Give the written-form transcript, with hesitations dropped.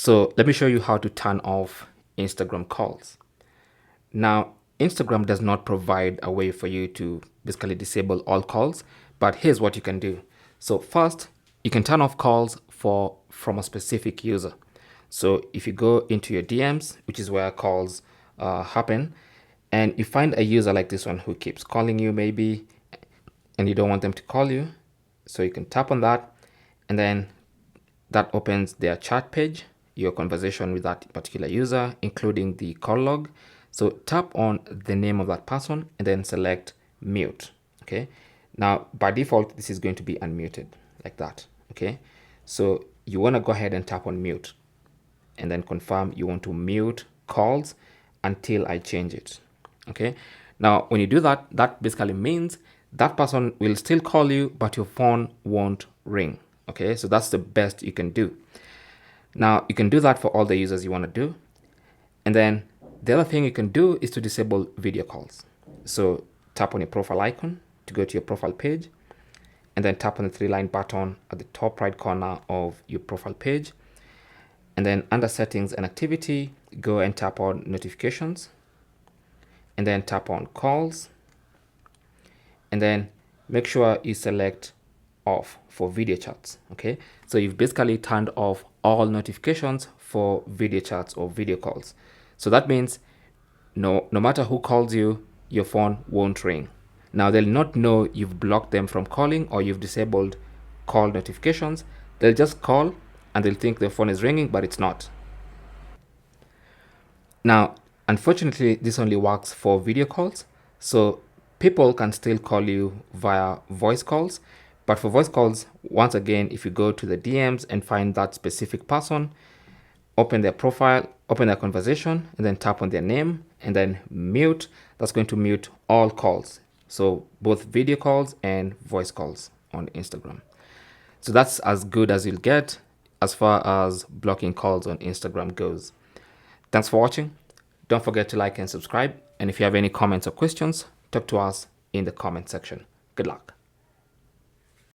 So let me show you how to turn off Instagram calls. Now, Instagram does not provide a way for you to basically disable all calls, but here's what you can do. So first, you can turn off calls from a specific user. So if you go into your DMs, which is where calls happen, and you find a user like this one who keeps calling you maybe, and you don't want them to call you, so you can tap on that, and then that opens their chat page, your conversation with that particular user, including the call log. So tap on the name of that person and then select mute. Okay. Now, by default, this is going to be unmuted like that. Okay. So you want to go ahead and tap on mute and then confirm you want to mute calls until I change it. Okay. Now, when you do that, that basically means that person will still call you, but your phone won't ring. Okay. So that's the best you can do. Now, you can do that for all the users you want to do. And then the other thing you can do is to disable video calls. So tap on your profile icon to go to your profile page, and then tap on the three-line button at the top right corner of your profile page. And then under settings and activity, go and tap on notifications, and then tap on calls. And then make sure you select off for video chats. Okay, so you've basically turned off all notifications for video chats or video calls. So that means no matter who calls you, your phone won't ring. Now they'll not know you've blocked them from calling or you've disabled call notifications. They'll just call and they'll think their phone is ringing, but it's not. Now, unfortunately, this only works for video calls. So people can still call you via voice calls. But for voice calls, once again, if you go to the DMs and find that specific person, open their profile, open their conversation, and then tap on their name and then mute. That's going to mute all calls. So both video calls and voice calls on Instagram. So that's as good as you'll get as far as blocking calls on Instagram goes. Thanks for watching. Don't forget to like and subscribe. And if you have any comments or questions, talk to us in the comment section. Good luck.